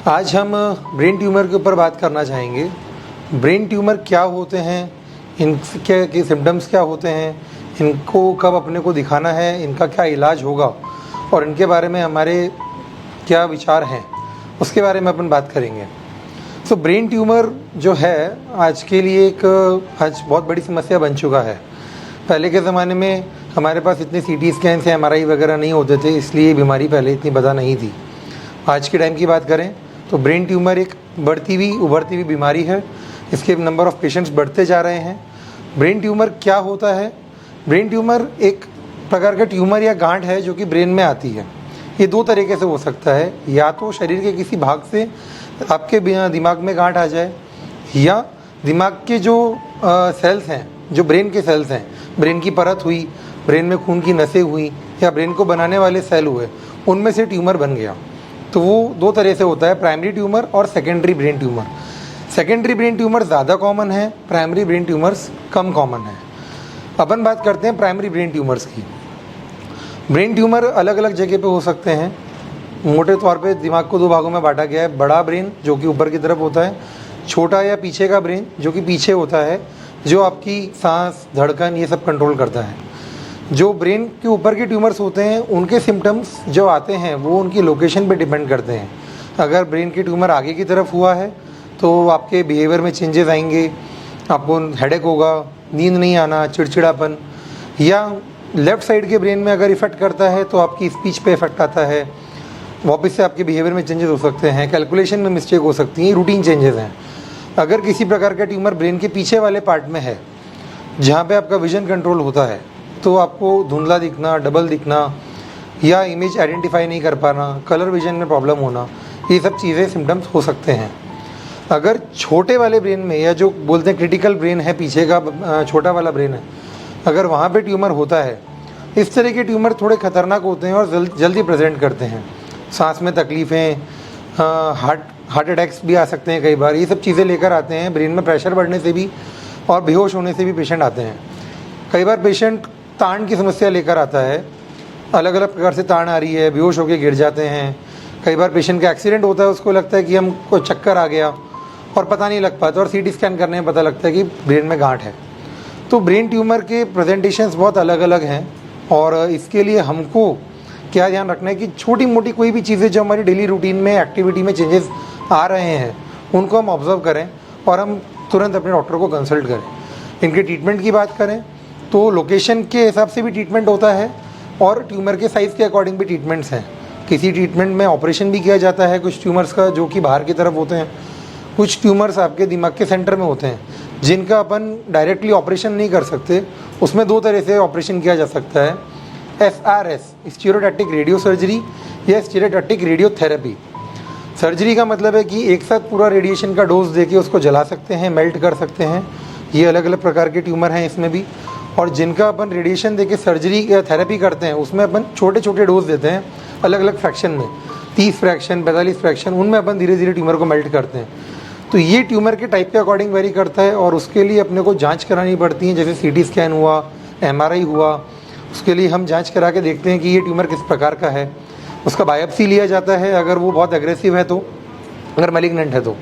आज हम brain tumour के ऊपर बात करना चाहेंगे। ब्रेन ट्यूमर क्या होते हैं, इनके सिम्टम्स क्या होते हैं, इनको कब अपने को दिखाना है, इनका क्या इलाज होगा और इनके बारे में हमारे क्या विचार हैं, उसके बारे में अपन बात करेंगे। तो ब्रेन ट्यूमर जो है आज के लिए आज बहुत बड़ी समस्या बन चुका है। पहले के ज़माने में हमारे पास इतने CT स्कैन से MRI वगैरह नहीं होते थे, इसलिए बीमारी पहले इतनी बता नहीं थी। आज के टाइम की बात करें तो ब्रेन ट्यूमर एक उभरती हुई बीमारी है। इसके नंबर ऑफ़ पेशेंट्स बढ़ते जा रहे हैं। ब्रेन ट्यूमर क्या होता है? ब्रेन ट्यूमर एक प्रकार का ट्यूमर या गांठ है जो कि ब्रेन में आती है। ये दो तरीके से हो सकता है, या तो शरीर के किसी भाग से आपके दिमाग में गांठ आ जाए, या दिमाग के जो सेल्स हैं, जो ब्रेन के सेल्स हैं, ब्रेन की परत हुई, ब्रेन में खून की नसें हुई, या ब्रेन को बनाने वाले सेल हुए, उनमें से ट्यूमर बन गया। तो वो दो तरह से होता है, प्राइमरी ट्यूमर और secondary brain tumour. Secondary brain tumour ज़्यादा कॉमन है, प्राइमरी ब्रेन ट्यूमर्स कम कॉमन है। अपन बात करते हैं प्राइमरी ब्रेन ट्यूमर्स की। ब्रेन ट्यूमर अलग अलग जगह पे हो सकते हैं। मोटे तौर पे दिमाग को दो भागों में बांटा गया है। बड़ा ब्रेन जो कि ऊपर की तरफ होता है, छोटा या पीछे का ब्रेन जो कि पीछे होता है, जो आपकी सांस, धड़कन ये सब कंट्रोल करता है। जो ब्रेन के ऊपर के ट्यूमर्स होते हैं उनके सिम्टम्स जो आते हैं वो उनकी लोकेशन पे डिपेंड करते हैं। अगर ब्रेन के ट्यूमर आगे की तरफ हुआ है तो आपके बिहेवियर में चेंजेस आएंगे, आपको हेडेक होगा, नींद नहीं आना, चिड़चिड़ापन। या लेफ़्ट साइड के ब्रेन में अगर इफ़ेक्ट करता है तो आपकी स्पीच पे इफ़ेक्ट आता है, वापस से आपके बिहेवियर में चेंजेस हो सकते हैं, कैलकुलेशन में मिस्टेक हो सकती हैं, रूटीन चेंजेस हैं। अगर किसी प्रकार का ट्यूमर ब्रेन के पीछे वाले पार्ट में है जहाँ पे आपका विजन कंट्रोल होता है, तो आपको धुंधला दिखना, डबल दिखना, या इमेज आइडेंटिफाई नहीं कर पाना, कलर विजन में प्रॉब्लम होना, ये सब चीज़ें सिम्टम्स हो सकते हैं। अगर छोटे वाले ब्रेन में, या जो बोलते हैं क्रिटिकल ब्रेन है, पीछे का छोटा वाला ब्रेन है, अगर वहाँ पे ट्यूमर होता है, इस तरह के ट्यूमर थोड़े खतरनाक होते हैं और जल्दी प्रेजेंट करते हैं। सांस में तकलीफ़ें, हार्ट अटैक्स भी आ सकते हैं कई बार। ये सब चीज़ें लेकर आते हैं। ब्रेन में प्रेशर बढ़ने से भी और बेहोश होने से भी पेशेंट आते हैं। कई बार पेशेंट ताण की समस्या लेकर आता है, अलग अलग प्रकार से ताण आ रही है, बेहोश होकर गिर जाते हैं। कई बार पेशेंट का एक्सीडेंट होता है, उसको लगता है कि हमको चक्कर आ गया और पता नहीं लग पाता, और CT स्कैन करने में पता लगता है कि ब्रेन में गांठ है। तो ब्रेन ट्यूमर के प्रेजेंटेशंस बहुत अलग अलग हैं, और इसके लिए हमको क्या ध्यान रखना है कि छोटी मोटी कोई भी चीज़ें जो हमारी डेली रूटीन में, एक्टिविटी में चेंजेस आ रहे हैं, उनको हम ऑब्जर्व करें और हम तुरंत अपने डॉक्टर को कंसल्ट करें। इनके ट्रीटमेंट की बात करें तो लोकेशन के हिसाब से भी ट्रीटमेंट होता है और ट्यूमर के साइज़ के अकॉर्डिंग भी ट्रीटमेंट्स हैं। किसी ट्रीटमेंट में ऑपरेशन भी किया जाता है कुछ ट्यूमर्स का, जो कि बाहर की तरफ होते हैं। कुछ ट्यूमर्स आपके दिमाग के सेंटर में होते हैं, जिनका अपन डायरेक्टली ऑपरेशन नहीं कर सकते। उसमें दो तरह से ऑपरेशन किया जा सकता है, SRS स्टीरियोटैक्टिक रेडियो सर्जरी या स्टीरियोटैक्टिक रेडियोथेरेपी। सर्जरी का मतलब है कि एक साथ पूरा रेडिएशन का डोज देके उसको जला सकते हैं, मेल्ट कर सकते हैं। ये अलग अलग प्रकार के ट्यूमर हैं इसमें भी। और जिनका अपन रेडिएशन देके सर्जरी या थेरेपी करते हैं, उसमें अपन छोटे छोटे डोज देते हैं अलग अलग फ्रैक्शन में, 30 फ्रैक्शन, 45 फ्रैक्शन, उनमें अपन धीरे धीरे ट्यूमर को मेल्ट करते हैं। तो ये ट्यूमर के टाइप के अकॉर्डिंग वेरी करता है, और उसके लिए अपने को जाँच करानी पड़ती है। जैसे CT स्कैन हुआ, MRI हुआ, उसके लिए हम जांच करा के देखते हैं कि ये ट्यूमर किस प्रकार का है। उसका बायोप्सी लिया जाता है, अगर वो बहुत एग्रेसिव है तो, अगर मैलिग्नेंट है तो।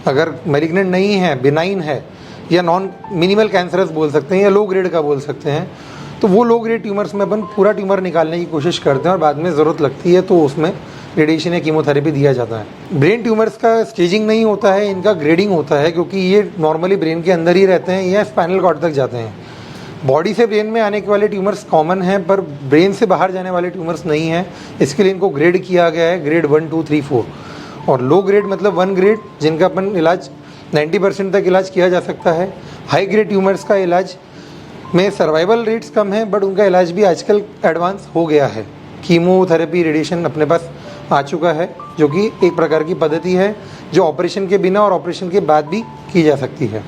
अगर मैलिग्नेंट नहीं है, बिनाइन है, या नॉन मिनिमल कैंसरस बोल सकते हैं, या लो ग्रेड का बोल सकते हैं, तो वो लो ग्रेड ट्यूमर्स में अपन पूरा ट्यूमर निकालने की कोशिश करते हैं, और बाद में ज़रूरत लगती है तो उसमें रेडिएशन या कीमोथेरेपी दिया जाता है। ब्रेन ट्यूमर्स का स्टेजिंग नहीं होता है, इनका ग्रेडिंग होता है, क्योंकि ये नॉर्मली ब्रेन के अंदर ही रहते हैं या स्पाइनल कॉर्ड तक जाते हैं। बॉडी से ब्रेन में आने के वाले ट्यूमर्स कॉमन हैं, पर ब्रेन से बाहर जाने वाले ट्यूमर्स नहीं हैं। इसके लिए इनको ग्रेड किया गया है, ग्रेड 1, 2, 3, 4। और लो ग्रेड मतलब 1 ग्रेड, जिनका अपन इलाज 90% तक इलाज किया जा सकता है। हाई ग्रेड ट्यूमर्स का इलाज में सर्वाइवल रेट्स कम हैं, बट उनका इलाज भी आजकल एडवांस हो गया है। कीमोथेरेपी, रेडिएशन अपने पास आ चुका है, जो कि एक प्रकार की पद्धति है जो ऑपरेशन के बिना और ऑपरेशन के बाद भी की जा सकती है।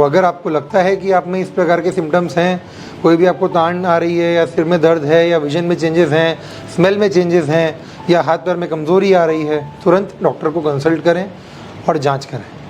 अगर आपको लगता है कि आप में इस प्रकार के सिम्टम्स हैं, कोई भी आपको तान आ रही है, या सिर में दर्द है, या विजन में चेंजेस हैं, स्मेल में चेंजेस हैं, या हाथ पैर में कमज़ोरी आ रही है, तुरंत डॉक्टर को कंसल्ट करें और जांच करें।